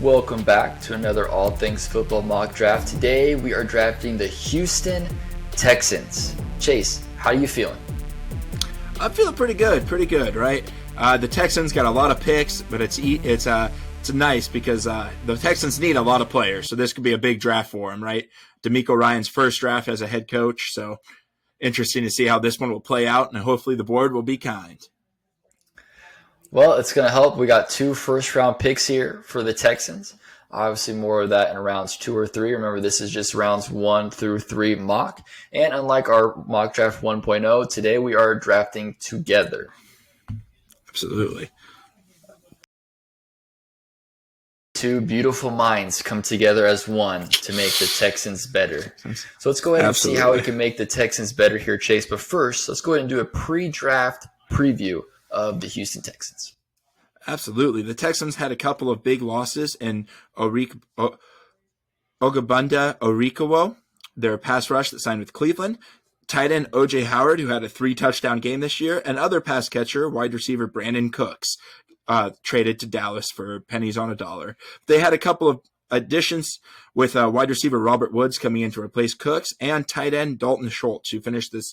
Welcome back to another All Things Football mock draft. Today we are drafting the Houston Texans. Chase, how are you feeling? I'm feeling pretty good, right? The Texans got a lot of picks, but it's nice because the Texans need a lot of players, so this could be a big draft for them, right? DeMeco Ryans' first draft as a head coach, so interesting to see how this one will play out, and hopefully the board will be kind. Well, it's going to help. We got 2 first-round picks here for the Texans. Obviously, more of that in rounds 2 or 3. Remember, this is just rounds 1 through 3 mock. And unlike our mock draft 1.0, today we are drafting together. Absolutely. 2 beautiful minds come together as one to make the Texans better. So let's go ahead and see how we can make the Texans better here, Chase. But first, let's go ahead and do a pre-draft preview of the Houston Texans. Absolutely. The Texans had a couple of big losses in Ogabunda Orikowo, their pass rush that signed with Cleveland, tight end O.J. Howard, who had a 3-touchdown game this year, and other pass catcher, wide receiver Brandon Cooks, traded to Dallas for pennies on a dollar. They had a couple of additions with wide receiver Robert Woods coming in to replace Cooks, and tight end Dalton Schultz, who finished the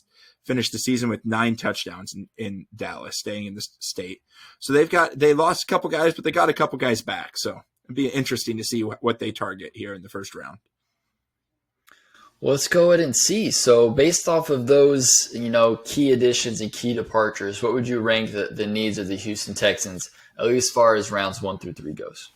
season with 9 touchdowns in Dallas, staying in the state. So they lost a couple guys, but they got a couple guys back. So it'd be interesting to see what they target here in the first round. Well, let's go ahead and see. So based off of those, key additions and key departures, what would you rank the needs of the Houston Texans, at least as far as rounds 1 through 3 goes?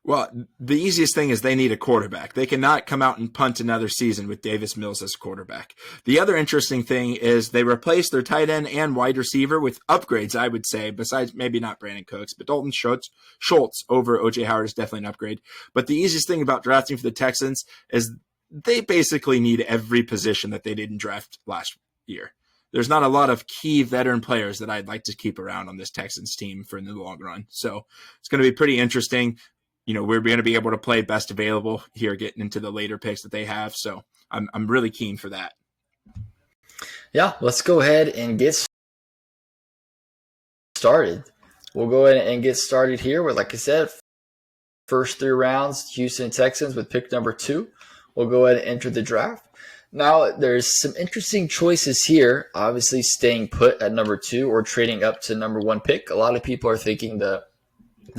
Well, the easiest thing is they need a quarterback. They cannot come out and punt another season with Davis Mills as quarterback. The other interesting thing is they replaced their tight end and wide receiver with upgrades, I would say, besides maybe not Brandon Cooks, but Dalton Schultz over O.J. Howard is definitely an upgrade. But the easiest thing about drafting for the Texans is they basically need every position that they didn't draft last year. There's not a lot of key veteran players that I'd like to keep around on this Texans team for in the long run. So it's going to be pretty interesting. We're going to be able to play best available here, getting into the later picks that they have. So I'm really keen for that. Yeah, let's go ahead and get started. We'll go ahead and get started here with, like I said, first 3 rounds, Houston Texans with pick number 2. We'll go ahead and enter the draft. Now, there's some interesting choices here. Obviously, staying put at number 2 or trading up to number 1 pick. A lot of people are thinking the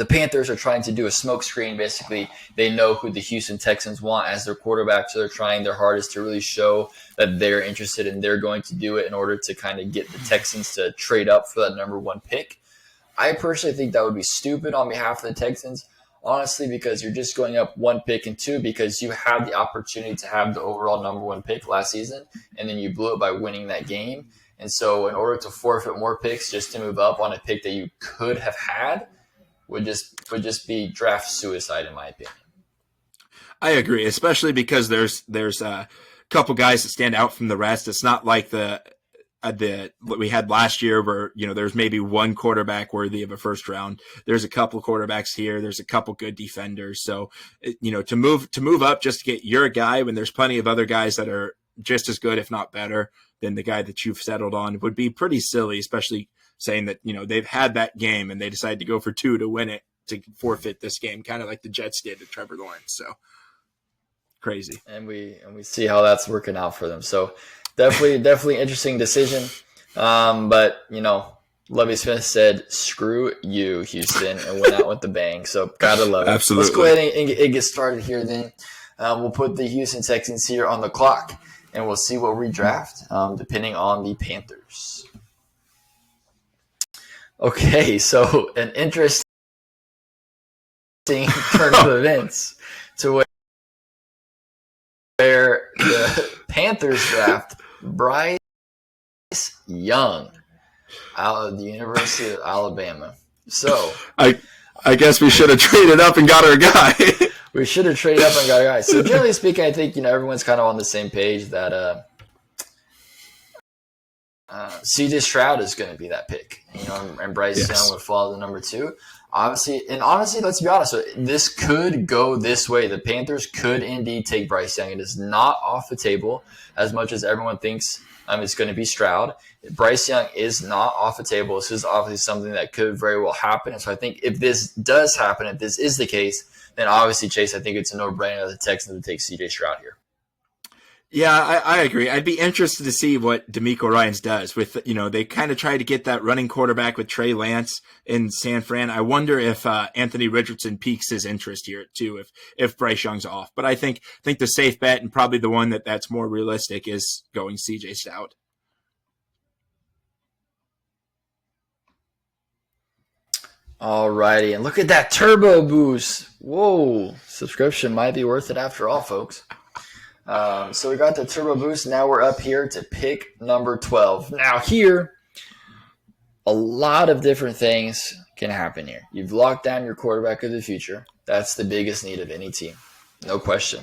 Panthers are trying to do a smokescreen. Basically, they know who the Houston Texans want as their quarterback, so they're trying their hardest to really show that they're interested and they're going to do it in order to kind of get the Texans to trade up for that number 1 pick. I personally think that would be stupid on behalf of the Texans, honestly, because you're just going up 1 pick and 2 because you had the opportunity to have the overall number 1 pick last season, and then you blew it by winning that game. And so in order to forfeit more picks just to move up on a pick that you could have had, would just be draft suicide, in my opinion. I agree, especially because there's a couple guys that stand out from the rest. It's not like the what we had last year where there's maybe one quarterback worthy of a first round. There's a couple quarterbacks here. There's a couple good defenders. So to move up just to get your guy when there's plenty of other guys that are just as good, if not better, than the guy that you've settled on would be pretty silly, especially saying that, they've had that game and they decided to go for 2 to win it, to forfeit this game, kind of like the Jets did to Trevor Lawrence. So crazy. And we see how that's working out for them. So definitely interesting decision. But, Lovie Smith said, screw you, Houston, and went out with the bang. So gotta love it. Absolutely. Let's go ahead and get started here then. We'll put the Houston Texans here on the clock, and we'll see what we draft, depending on the Panthers. Okay, so an interesting turn of events to where the Panthers draft Bryce Young out of the University of Alabama. So I guess we should have traded up and got our guy. We should have traded up and got our guy. So generally speaking, I think everyone's kind of on the same page that CJ Stroud is going to be that pick, and Bryce Young would fall to number 2. Obviously, and honestly, let's be honest. This could go this way. The Panthers could indeed take Bryce Young. It is not off the table as much as everyone thinks it's going to be Stroud. Bryce Young is not off the table. This is obviously something that could very well happen. And so I think if this does happen, if this is the case, then obviously, Chase, I think it's a no-brainer that the Texans would take CJ Stroud here. Yeah, I agree. I'd be interested to see what DeMeco Ryans does with, they kind of tried to get that running quarterback with Trey Lance in San Fran. I wonder if Anthony Richardson piques his interest here too, if Bryce Young's off. But I think the safe bet and probably the one that's more realistic is going CJ Stroud. All righty, and look at that turbo boost. Whoa, subscription might be worth it after all, folks. So we got the turbo boost. Now we're up here to pick number 12. Now here, a lot of different things can happen here. You've locked down your quarterback of the future. That's the biggest need of any team. No question.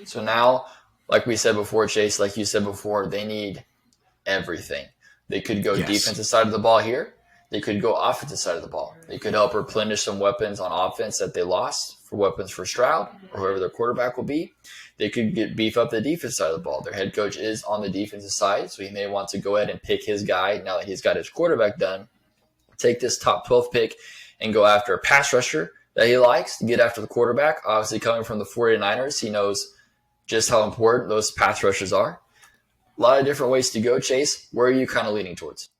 So now, like we said before, Chase, like you said before, they need everything. They could go defensive side of the ball here. They could go offensive side of the ball. They could help replenish some weapons on offense that they lost for weapons for Stroud or whoever their quarterback will be. They could beef up the defense side of the ball. Their head coach is on the defensive side, so he may want to go ahead and pick his guy now that he's got his quarterback done. Take this top 12 pick and go after a pass rusher that he likes to get after the quarterback. Obviously, coming from the 49ers, he knows just how important those pass rushers are. A lot of different ways to go, Chase. Where are you kind of leaning towards?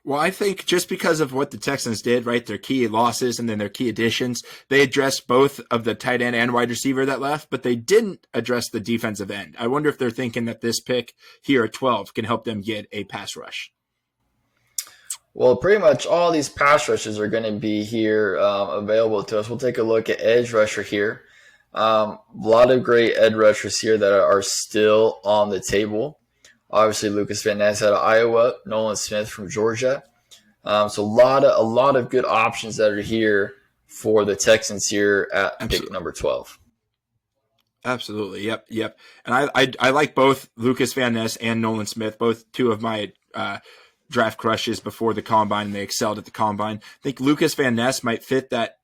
Well, I think just because of what the Texans did, right, their key losses and then their key additions, they addressed both of the tight end and wide receiver that left, but they didn't address the defensive end. I wonder if they're thinking that this pick here at 12 can help them get a pass rush. Well, pretty much all these pass rushes are going to be here available to us. We'll take a look at edge rusher here. A lot of great edge rushers here that are still on the table. Obviously, Lucas Van Ness out of Iowa, Nolan Smith from Georgia. So a lot of good options that are here for the Texans here at pick number 12. Absolutely. Yep. And I like both Lucas Van Ness and Nolan Smith, both two of my draft crushes before the combine, and they excelled at the combine. I think Lucas Van Ness might fit that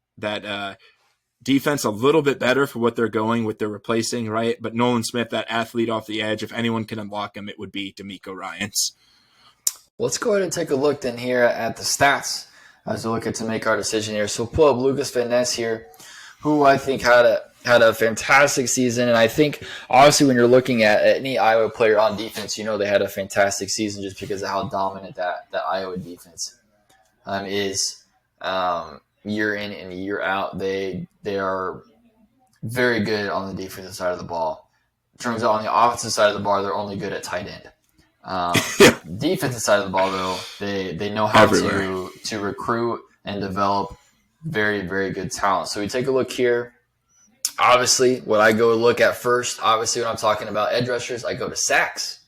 defense a little bit better for what they're going with their replacing, right? But Nolan Smith, that athlete off the edge, if anyone can unlock him, it would be DeMeco Ryans. Let's go ahead and take a look then here at the stats as we look at to make our decision here. So we'll pull up Lucas Van Ness here, who I think had a fantastic season. And I think, obviously, when you're looking at any Iowa player on defense, they had a fantastic season just because of how dominant that Iowa defense is. Year in and year out, they are very good on the defensive side of the ball. In terms of on the offensive side of the ball, they're only good at tight end. Defensive side of the ball, though, they know how to recruit and develop very, very good talent. So we take a look here. Obviously, what I go look at first, obviously when I'm talking about edge rushers, I go to sacks,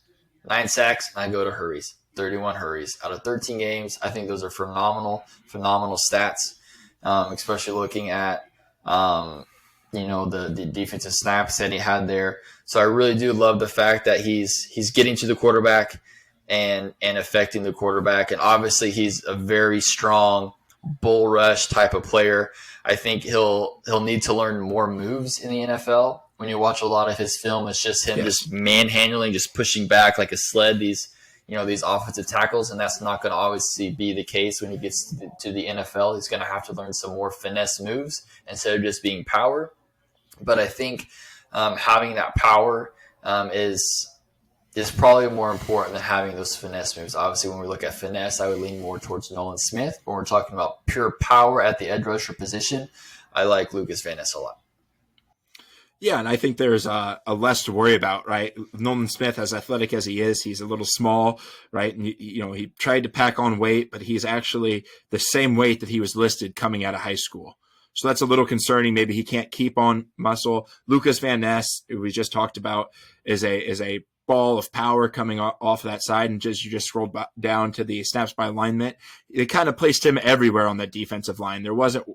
9 sacks, and I go to hurries, 31 hurries. Out of 13 games, I think those are phenomenal stats. Especially looking at, the defensive snaps that he had there. So I really do love the fact that he's getting to the quarterback and affecting the quarterback. And obviously he's a very strong bull rush type of player. I think he'll need to learn more moves in the NFL. When you watch a lot of his film, it's just him just manhandling, just pushing back like a sled, these offensive tackles, and that's not going to obviously be the case when he gets to the NFL. He's going to have to learn some more finesse moves instead of just being power. But I think having that power is probably more important than having those finesse moves. Obviously, when we look at finesse, I would lean more towards Nolan Smith. When we're talking about pure power at the edge rusher position, I like Lucas Van Ness a lot. Yeah, and I think there's a less to worry about, right? Nolan Smith, as athletic as he is, he's a little small, right? And, he tried to pack on weight, but he's actually the same weight that he was listed coming out of high school. So that's a little concerning. Maybe he can't keep on muscle. Lucas Van Ness, who we just talked about, is a ball of power coming off that side. And you just scrolled down to the snaps by alignment. They kind of placed him everywhere on that defensive line. There wasn't,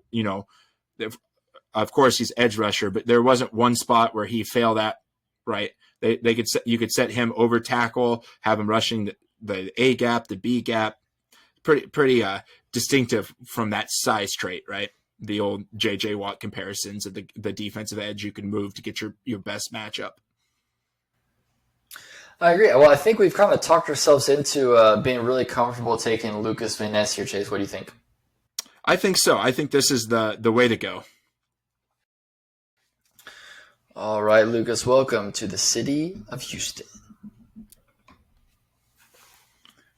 of course, he's edge rusher, but there wasn't one spot where he failed at, right? You could set him over tackle, have him rushing the A gap, the B gap, pretty distinctive from that size trait, right? The old J.J. Watt comparisons of the defensive edge you can move to get your best matchup. I agree. Well, I think we've kind of talked ourselves into being really comfortable taking Lucas Van Ness here, Chase. What do you think? I think so. I think this is the way to go. All right, Lucas, welcome to the city of Houston.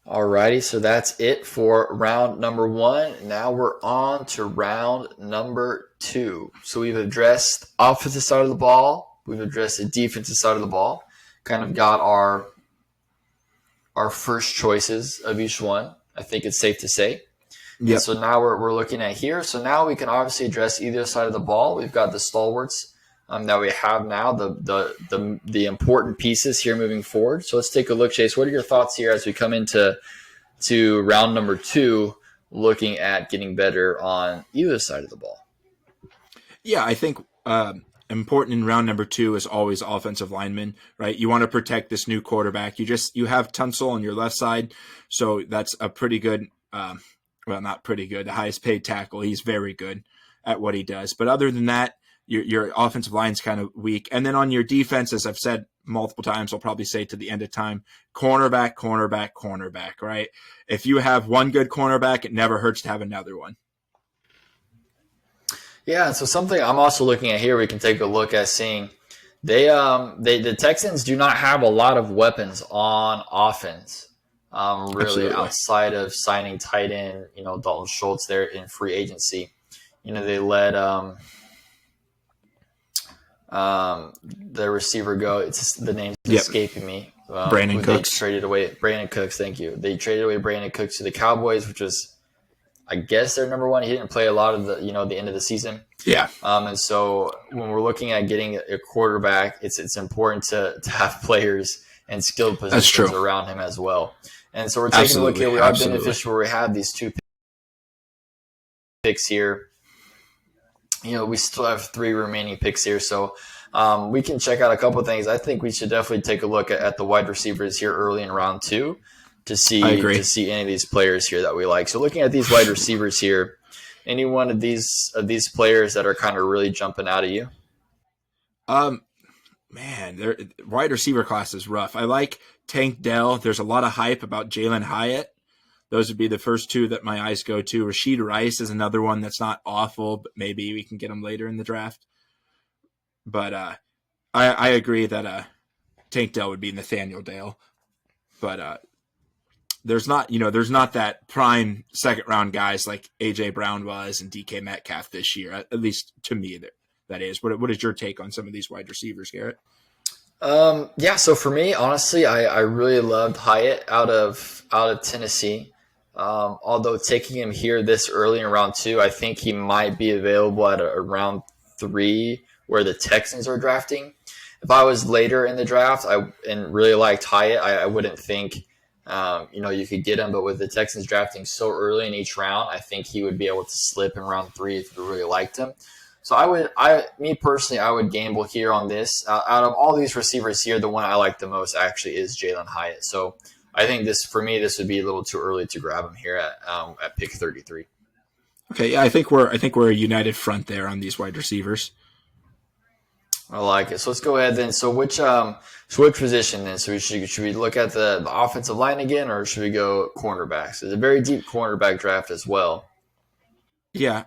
All righty, so that's it for round number 1. Now we're on to round number 2. So we've addressed offensive side of the ball. We've addressed the defensive side of the ball. Kind of got our first choices of each one. I think it's safe to say. Yep. So now we're looking at here. So now we can obviously address either side of the ball. We've got the stalwarts that we have now, the important pieces here moving forward. So let's take a look, Chase. What are your thoughts here as we come into round number 2, looking at getting better on either side of the ball? Yeah, I think important in round number 2 is always offensive linemen, right? You want to protect this new quarterback. You have Tunsil on your left side, so that's a pretty good, well, not pretty good, the highest paid tackle. He's very good at what he does. But other than that, your offensive line's kind of weak. And then on your defense, as I've said multiple times, I'll probably say to the end of time, cornerback, right? If you have one good cornerback, it never hurts to have another one. Yeah, so something I'm also looking at here, we can take a look at seeing the Texans do not have a lot of weapons on offense. Really, absolutely. Outside of signing tight end, Dalton Schultz there in free agency. They let the receiver go. It's just, the name's escaping me. Brandon Cooks. They traded away Brandon Cooks. Thank you. They traded away Brandon Cooks to the Cowboys, which was, I guess, their number one. He didn't play a lot of the end of the season. Yeah. And so when we're looking at getting a quarterback, it's important to have players and skilled positions around him as well. And so we're taking a look here. We are beneficial where we have these 2 picks here. We still have 3 remaining picks here, so we can check out a couple of things. I think we should definitely take a look at the wide receivers here early in round 2 to see any of these players here that we like. So looking at these wide receivers here, any one of these players that are kind of really jumping out at you? Man, their wide receiver class is rough. I like Tank Dell. There's a lot of hype about Jalen Hyatt. Those would be the first 2 that my eyes go to. Rashid Rice is another one that's not awful, but maybe we can get him later in the draft. But I agree that Tank Dell would be Nathaniel Dale. But there's not that prime second-round guys like A.J. Brown was and DK Metcalf this year, at least to me that is. What is your take on some of these wide receivers, Garrett? Yeah, so for me, honestly, I really loved Hyatt out of Tennessee. Although taking him here this early in round 2, I think he might be available at around 3 where the Texans are drafting. If I was later in the draft and really liked Hyatt, I wouldn't think you could get him. But with the Texans drafting so early in each round, I think he would be able to slip in round 3 if you really liked him. So I would gamble here on this. Out of all these receivers here, the one I like the most actually is Jalen Hyatt. So I think this would be a little too early to grab him here at pick 33. Okay, yeah, I think we're a united front there on these wide receivers. I like it. So let's go ahead then. So which position then? So should we look at the offensive line again, or should we go cornerbacks? It's a very deep cornerback draft as well. Yeah,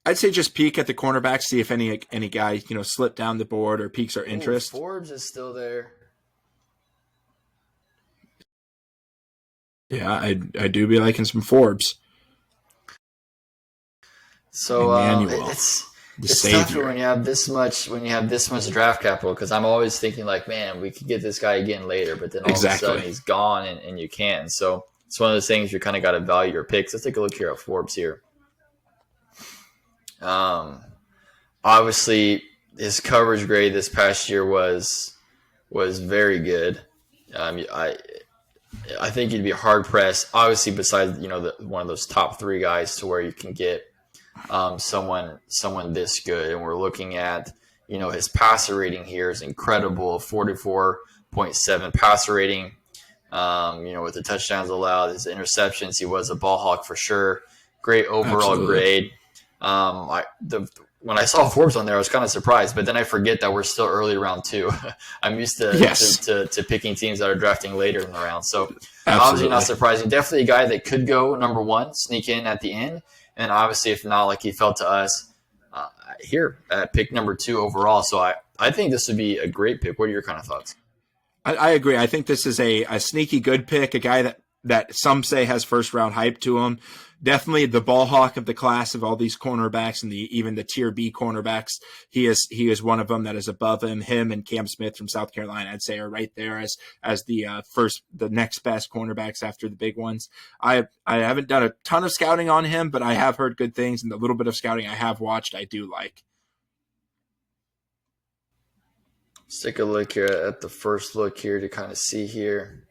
I'd say just peek at the cornerbacks, see if any guy slip down the board or piques our interest. Forbes is still there. Yeah, I do be liking some Forbes. So it's tough when you have this much draft capital, because I'm always thinking like, man, we could get this guy again later, but then all of a sudden he's gone and you can't. So it's one of those things you kind of got to value your picks. Let's take a look here at Forbes here. Obviously his coverage grade this past year was very good. I think you'd be hard pressed, obviously, besides one of those top 3 guys, to where you can get someone this good. And we're looking at his passer rating here is incredible, 44.7 passer rating. With the touchdowns allowed, his interceptions, he was a ball hawk for sure. Great overall Absolutely. grade. When I saw Forbes on there, I was kind of surprised, but then I forget that we're still early round 2. I'm used Yes, to picking teams that are drafting later in the round. So obviously not absolutely. surprising. Definitely a guy that could go number 1, sneak in at the end. And obviously, if not, like he fell to us here at pick number 2 overall. So I think this would be a great pick. What are your kind of thoughts? I agree. I think this is a sneaky good pick, a guy that some say has first round hype to him. Definitely the ball hawk of the class of all these cornerbacks and even the tier B cornerbacks. He is one of them that is above him. Him and Cam Smith from South Carolina, I'd say, are right there as the next best cornerbacks after the big ones. I haven't done a ton of scouting on him, but I have heard good things, and the little bit of scouting I have watched, I do like. Let's take a look here at the first look here to kind of see here.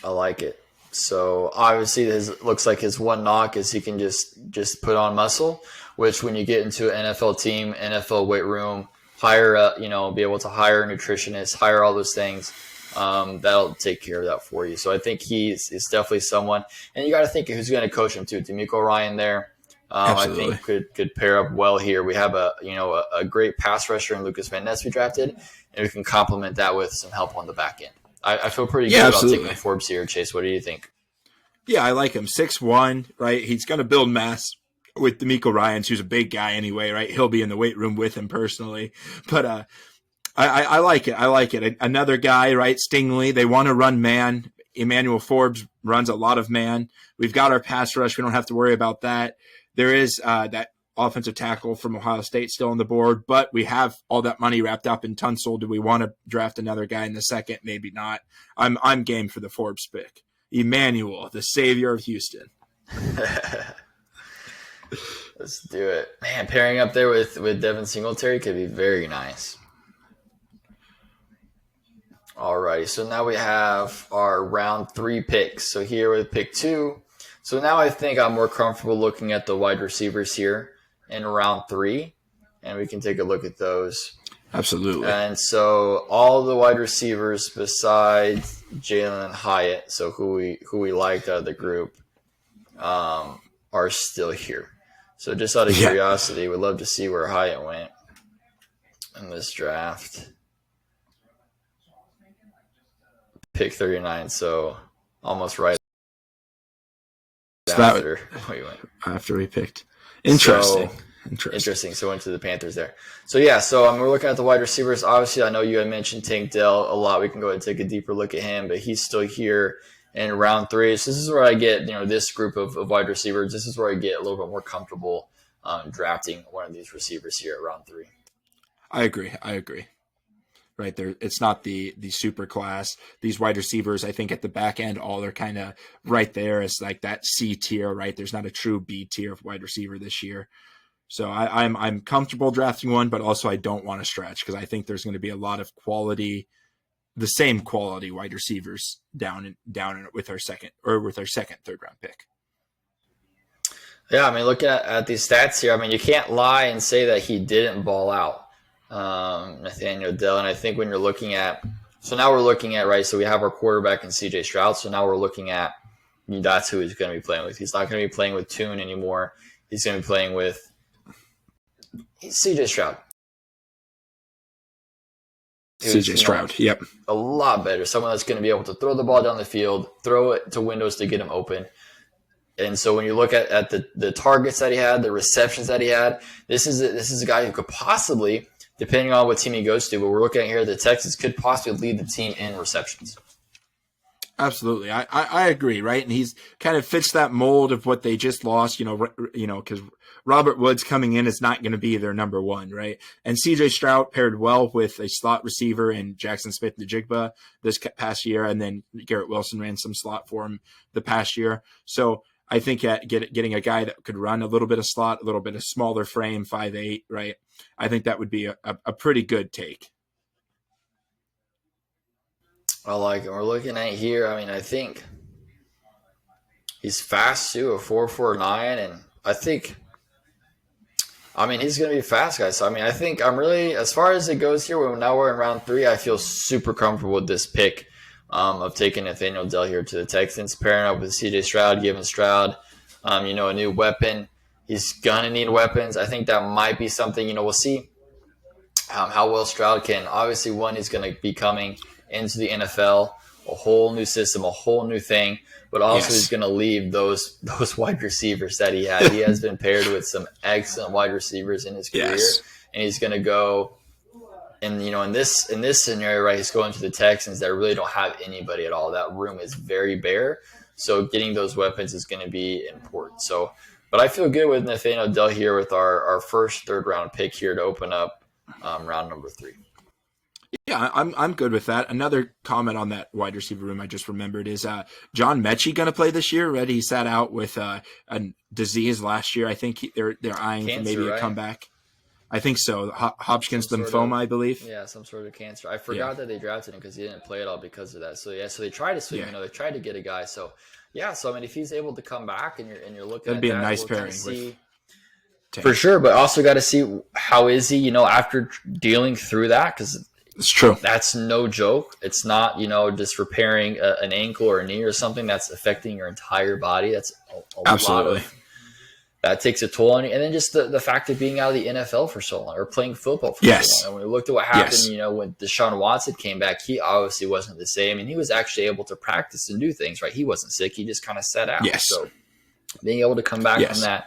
I like it. So obviously, his looks like his one knock is he can just put on muscle, which when you get into an NFL team, NFL weight room, hire be able to hire a nutritionist, hire all those things. That'll take care of that for you. So I think is definitely someone, and you got to think of who's going to coach him too. D'Amico Ryan there, I Absolutely. think could pair up well here. We have a great pass rusher in Lucas Van Ness we drafted, and we can complement that with some help on the back end. I feel pretty Yeah, good about absolutely. taking Forbes here, Chase. What do you think? Yeah, I like him. 6'1", right? He's going to build mass with D'Amico Ryans, who's a big guy anyway, right? He'll be in the weight room with him personally. But I like it. I like it. Another guy, right? Stingley. They want to run man. Emmanuel Forbes runs a lot of man. We've got our pass rush. We don't have to worry about that. There is that offensive tackle from Ohio State still on the board, but we have all that money wrapped up in Tunsil. Do we want to draft another guy in the second? Maybe not. I'm game for the Forbes pick. Emmanuel, the savior of Houston. Let's do it, man. Pairing up there with Devin Singletary could be very nice. Alrighty, so now we have our round 3 picks. So here with pick 2. So now I think I'm more comfortable looking at the wide receivers here in round 3, and we can take a look at those. Absolutely. And so all the wide receivers besides Jalen Hyatt, so who we liked out of the group, are still here. So just out of curiosity, we'd love to see where Hyatt went in this draft. Pick 39, so almost right So after we went. after we picked. Interesting. So, interesting. So went to the Panthers there. So we're looking at the wide receivers. Obviously, I know you had mentioned Tank Dell a lot. We can go ahead and take a deeper look at him, but he's still here in round 3. So this is where I get this group of wide receivers. This is where I get a little bit more comfortable drafting one of these receivers here at round 3. I agree. Right there, it's not the super class. These wide receivers, I think at the back end, all are kind of right there as like that C tier. Right, there's not a true B tier of wide receiver this year. So I'm comfortable drafting one, but also I don't want to stretch because I think there's going to be a lot of quality, the same quality wide receivers down with our second, third round pick. Yeah, I mean, looking at these stats here, I mean, you can't lie and say that he didn't ball out, Nathaniel Dell. And I think when you're looking at, so now we're looking at, right, so we have our quarterback in C.J. Stroud. So now we're looking at, that's who he's going to be playing with. He's not going to be playing with Tune anymore. He's going to be playing with C.J. Stroud. C.J. Stroud, yep. A lot better. Someone that's going to be able to throw the ball down the field, throw it to windows to get him open. And so when you look at the targets that he had, the receptions that he had, this is a guy who could possibly, depending on what team he goes to, but we're looking at here, the Texans could possibly lead the team in receptions. Absolutely. I agree, right? And he's kind of fits that mold of what they just lost, because Robert Woods coming in is not going to be their number one, right? And C.J. Stroud paired well with a slot receiver in Jackson Smith-Njigba this past year, and then Garrett Wilson ran some slot for him the past year. So I think getting a guy that could run a little bit of slot, a little bit of smaller frame, 5'8", right? I think that would be a pretty good take. I like it. We're looking at here. I mean, I think he's fast too, a 4.49, and he's going to be fast, guys. So, I think I'm really, as far as it goes here, now we're in round 3, I feel super comfortable with this pick of taking Nathaniel Dell here to the Texans, pairing up with C.J. Stroud, giving Stroud, a new weapon. He's gonna need weapons. I think that might be something. We'll see how well Stroud can. Obviously, one, he's going to be coming into the NFL, a whole new system, a whole new thing. But also, he's Yes. going to leave those wide receivers that he had. He has been paired with some excellent wide receivers in his career, Yes. and he's going to go. And in this scenario, right, he's going to the Texans that really don't have anybody at all. That room is very bare. So getting those weapons is going to be important. So, but I feel good with Nathaniel Dell here with our first third round pick here to open up round number 3. Yeah, I'm good with that. Another comment on that wide receiver room I just remembered is John Mechie going to play this year? Right, he sat out with a disease last year. I think they're eyeing Cancer, for maybe a right? comeback. I think so. Hodgkin's Some sort lymphoma, of- I believe. Yeah, some sort of cancer. I forgot that they drafted him because he didn't play at all because of that. So they tried to swing. Yeah. They tried to get a guy. So yeah, so I mean, if he's able to come back and you're looking That'd at be a that, nice we'll pairing see. Tank. For sure, but also got to see how is he, after dealing through that, because It's true. that's no joke. It's not, just repairing an ankle or a knee or something that's affecting your entire body. That's a Absolutely. lot of that takes a toll on you. And then just the fact of being out of the NFL for so long or playing football for Yes. so long. And when we looked at what happened, Yes. when Deshaun Watson came back, he obviously wasn't the same. And he was actually able to practice and do things, right? He wasn't sick. He just kind of sat out. Yes. So being able to come back Yes. from that,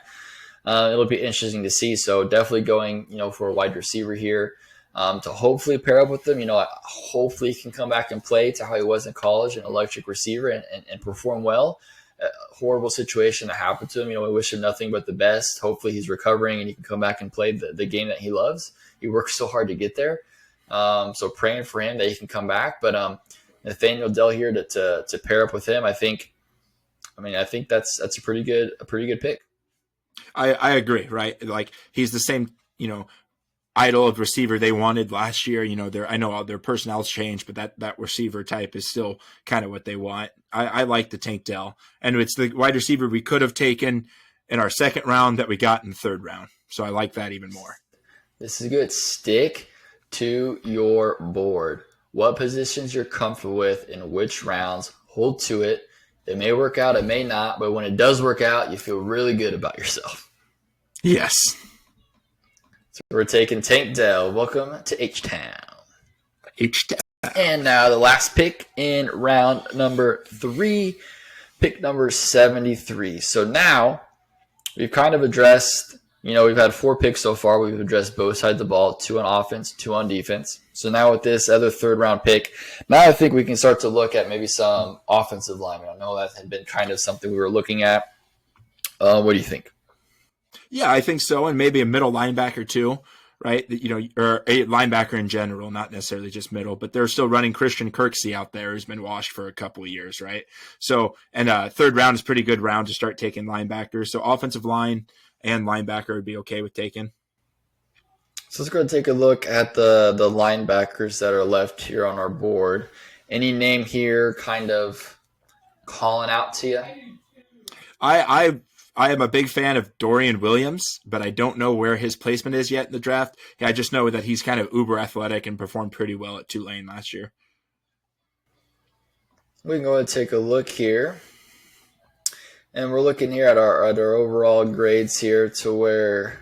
it'll be interesting to see. So definitely going, for a wide receiver here to hopefully pair up with them. Hopefully he can come back and play to how he was in college, an electric receiver, and perform well. A horrible situation that happened to him. We wish him nothing but the best. Hopefully he's recovering and he can come back and play the game that he loves. He worked so hard to get there. So praying for him that he can come back. But Nathaniel Dell here to pair up with him, I think that's a pretty good pick. I agree, right? Like he's the same, idol of receiver they wanted last year. I know their personnel's changed, but that receiver type is still kind of what they want. I like the Tank Dell, and it's the wide receiver we could have taken in our second round that we got in the third round. So I like that even more. This is good. Stick to your board. What positions you're comfortable with in which rounds. Hold to it. It may work out, it may not, but when it does work out, you feel really good about yourself. Yes. So we're taking Tank Dell. Welcome to H-Town. H-Town. And now the last pick in round number 3, pick number 73. So now we've kind of addressed, we've had 4 picks so far. We've addressed both sides of the ball, 2 on offense, 2 on defense. So now with this other third round pick, now I think we can start to look at maybe some offensive linemen. I know that had been kind of something we were looking at. What do you think? Yeah, I think so. And maybe a middle linebacker too, right? Or a linebacker in general, not necessarily just middle, but they're still running Christian Kirksey out there who's been washed for a couple of years, right? So, and third round is a pretty good round to start taking linebackers. So offensive line and linebacker would be okay with taking. So let's go and take a look at the linebackers that are left here on our board. Any name here kind of calling out to you? I am a big fan of Dorian Williams, but I don't know where his placement is yet in the draft. I just know that he's kind of uber athletic and performed pretty well at Tulane last year. We can go and take a look here. And we're looking here at our overall grades here to where,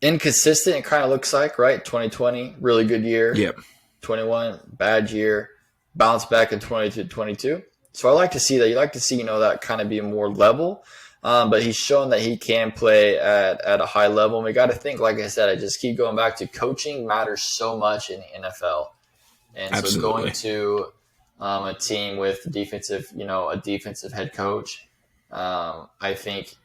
inconsistent it kind of looks like, right? 2020, really good year. Yep. 21, bad year. Bounce back in 22. So I like to see that. You like to see, that kind of be more level. But he's shown that he can play at a high level. And we got to think, like I said, I just keep going back to coaching matters so much in the NFL. And Absolutely. So going to a team with a defensive head coach, I think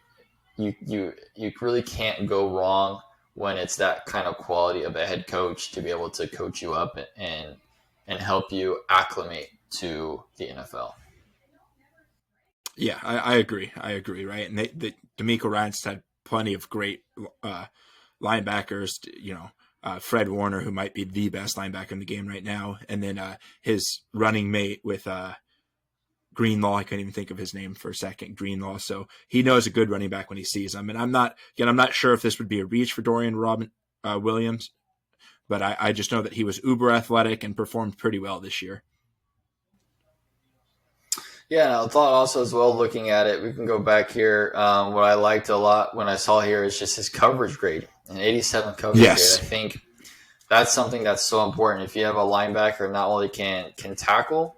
you really can't go wrong when it's that kind of quality of a head coach to be able to coach you up and help you acclimate to the NFL. Yeah, I agree. Right. And D'Amico Ryan's had plenty of great linebackers, Fred Warner, who might be the best linebacker in the game right now. And then his running mate with Greenlaw, I couldn't even think of his name for a second, Greenlaw. So he knows a good running back when he sees him. And I'm not sure if this would be a reach for Dorian Williams, but I just know that he was uber athletic and performed pretty well this year. Yeah, and I thought also as well, looking at it, we can go back here. What I liked a lot when I saw here is just his coverage grade, an 87 coverage grade. Yes. I think that's something that's so important. If you have a linebacker not only can tackle,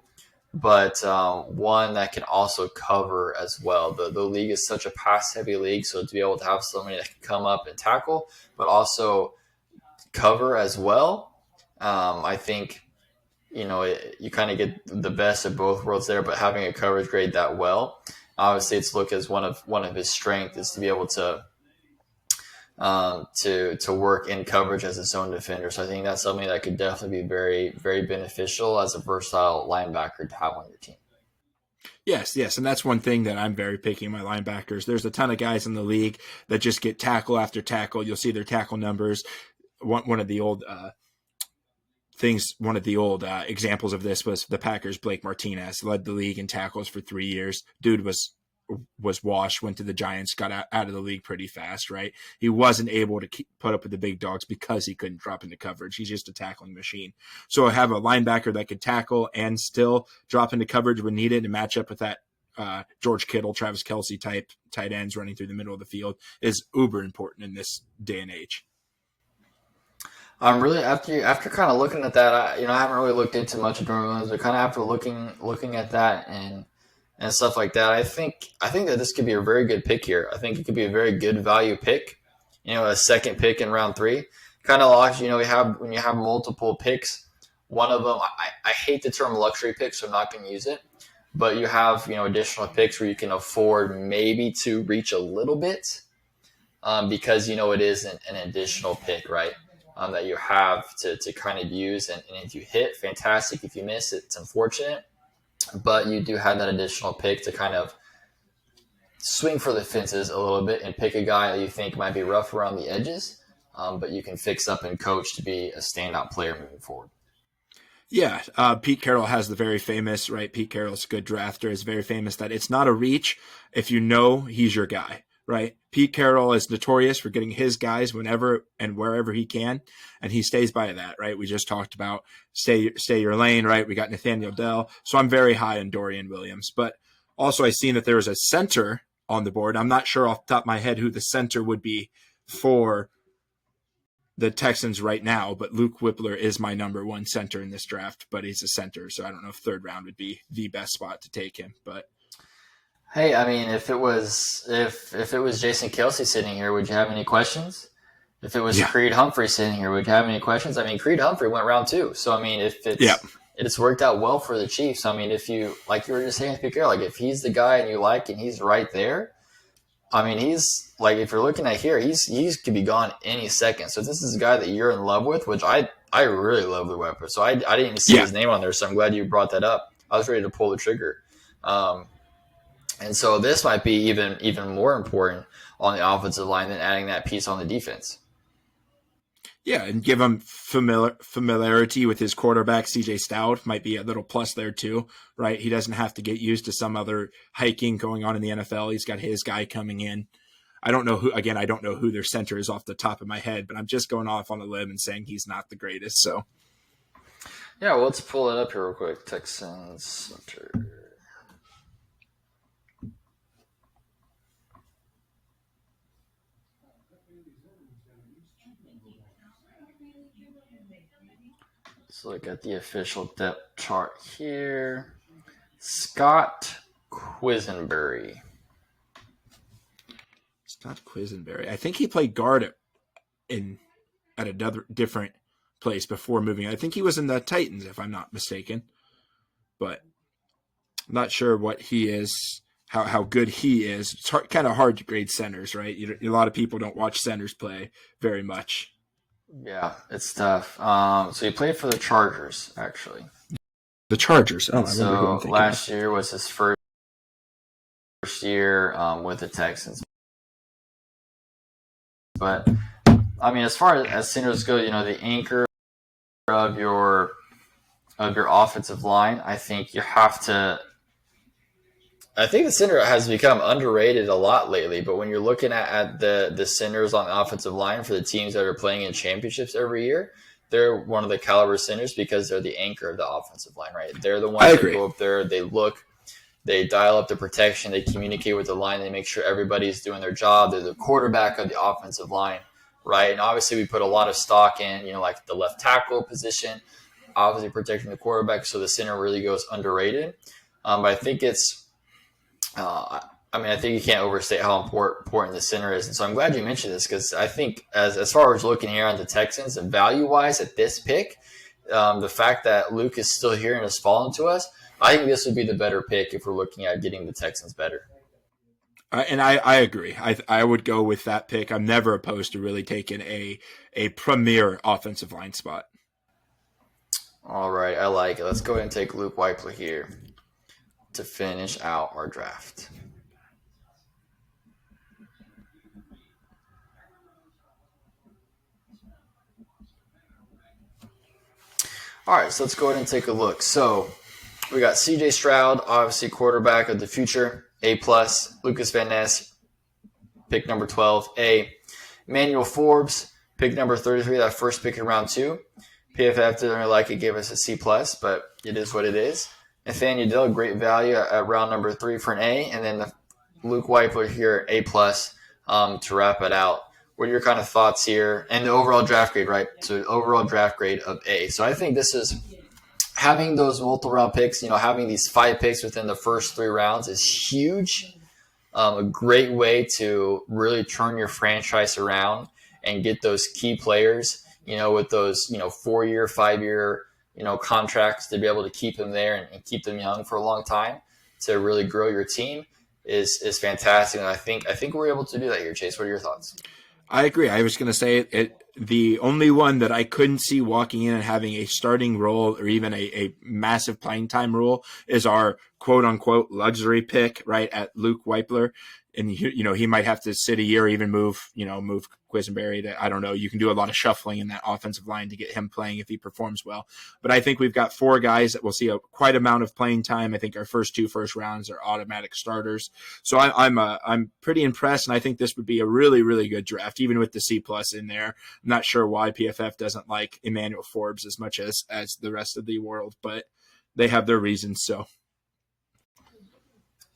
but one that can also cover as well. The league is such a pass heavy league, so to be able to have somebody that can come up and tackle, but also cover as well, I think you kind of get the best of both worlds there. But having a coverage grade that well, obviously, it's looked as one of his strengths is to be able to work in coverage as a zone defender. So I think that's something that could definitely be very, very beneficial as a versatile linebacker to have on your team. Yes, and that's one thing that I'm very picky in my linebackers. There's a ton of guys in the league that just get tackle after tackle. You'll see their tackle numbers. One of the old examples of this was the Packers' Blake Martinez, led the league in tackles for 3 years. Dude was washed, went to the Giants, got out of the league pretty fast, right? He wasn't able to put up with the big dogs because he couldn't drop into coverage. He's just a tackling machine. So I have a linebacker that could tackle and still drop into coverage when needed and match up with that George Kittle, Travis Kelce type tight ends running through the middle of the field is uber important in this day and age. I'm really after kind of looking at that. I haven't really looked into much of Jordan Williams, but kind of after looking at that and stuff like that, I think that this could be a very good pick here. I think it could be a very good value pick. A second pick in round 3. Kind of like when you have multiple picks, one of them I hate the term luxury pick, so I'm not going to use it. But you have additional picks where you can afford maybe to reach a little bit because it is an additional pick, right? That you have to kind of use. And if you hit, fantastic. If you miss, it's unfortunate. But you do have that additional pick to kind of swing for the fences a little bit and pick a guy that you think might be rough around the edges, but you can fix up and coach to be a standout player moving forward. Yeah, Pete Carroll has the very famous, right? Pete Carroll's a good drafter. Is very famous that it's not a reach if you know he's your guy. Right. Pete Carroll is notorious for getting his guys whenever and wherever he can. And he stays by that. Right. We just talked about stay your lane. Right. We got Nathaniel Dell. So I'm very high on Dorian Williams. But also I've seen that there was a center on the board. I'm not sure off the top of my head who the center would be for the Texans right now. But Luke Whippler is my number 1 center in this draft. But he's a center. So I don't know if 3rd round would be the best spot to take him. But hey, I mean, if it was Jason Kelce sitting here, would you have any questions? If it was Creed Humphrey sitting here, would you have any questions? I mean, Creed Humphrey went round 2, so I mean, if it's worked out well for the Chiefs. I mean, if you like you were just saying, like if he's the guy and you like, and he's right there, I mean, he's like if you're looking at here, he's could be gone any second. So if this is a guy that you're in love with, which I really love the weapon. So I didn't even see his name on there, so I'm glad you brought that up. I was ready to pull the trigger. And so this might be even more important on the offensive line than adding that piece on the defense. Yeah, and give him familiarity with his quarterback, C.J. Stroud, might be a little plus there too, right? He doesn't have to get used to some other hiking going on in the NFL. He's got his guy coming in. I don't know who their center is off the top of my head, but I'm just going off on a limb and saying he's not the greatest. So, yeah, well, let's pull it up here real quick. Texans center. Let's look at the official depth chart here. Scott Quisenberry. I think he played guard at another different place before moving. I think he was in the Titans, if I'm not mistaken. But I'm not sure what he is, how good he is. It's kind of hard to grade centers, right? A lot of people don't watch centers play very much. Yeah, it's tough. So he played for the Chargers, actually. The Chargers. Oh, so last year was his first year with the Texans. But I mean, as far as centers go, the anchor of your offensive line, I think you have to. I think the center has become underrated a lot lately, but when you're looking at the centers on the offensive line for the teams that are playing in championships every year, they're one of the caliber centers because they're the anchor of the offensive line, right? They're the I ones that agree. go up there, they look, they dial up the protection, they communicate with the line, they make sure everybody's doing their job. They're the quarterback of the offensive line, right? And obviously we put a lot of stock in, like the left tackle position, obviously protecting the quarterback, so the center really goes underrated. But I think I think you can't overstate how important the center is. And so I'm glad you mentioned this because I think as far as looking here on the Texans and value-wise at this pick, the fact that Luke is still here and has fallen to us, I think this would be the better pick if we're looking at getting the Texans better. And I agree. I would go with that pick. I'm never opposed to really taking a premier offensive line spot. All right, I like it. Let's go ahead and take Luke Weichler here to finish out our draft. All right, so let's go ahead and take a look. So we got C.J. Stroud, obviously quarterback of the future, A+. Lucas Van Ness, pick number 12, A. Emmanuel Forbes, pick number 33, that first pick in round 2. PFF didn't really like it, gave us a C+, but it is what it is. Nathaniel Dill, great value at round number 3 for an A. And then Luke Weichler here, A+, to wrap it out. What are your kind of thoughts here? And the overall draft grade, right? So overall draft grade of A. So I think this is having those multiple round picks, having these 5 picks within the first 3 rounds is huge. A great way to really turn your franchise around and get those key players, with those, 4-year, 5-year, contracts to be able to keep them there and keep them young for a long time to really grow your team is fantastic. And I think we're able to do that here, Chase. What are your thoughts? I agree. I was going to say the only one that I couldn't see walking in and having a starting role or even a massive playing time role is our quote unquote luxury pick, right, at Luke Weichler. And he might have to sit a year, even move Quisenberry to, I don't know. You can do a lot of shuffling in that offensive line to get him playing if he performs well. But I think we've got 4 guys that will see quite amount of playing time. I think our first 2 first rounds are automatic starters. So I'm pretty impressed, and I think this would be a really, really good draft, even with the C+ in there. I'm not sure why PFF doesn't like Emmanuel Forbes as much as the rest of the world, but they have their reasons. So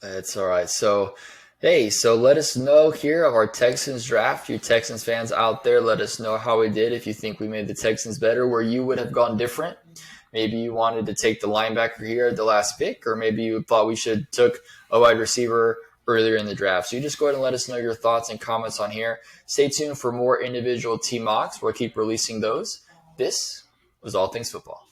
that's all right. So let us know here of our Texans draft. You Texans fans out there, let us know how we did. If you think we made the Texans better, where you would have gone different. Maybe you wanted to take the linebacker here at the last pick, or maybe you thought we should took a wide receiver earlier in the draft. So you just go ahead and let us know your thoughts and comments on here. Stay tuned for more individual team mocks. We'll keep releasing those. This was All Things Football.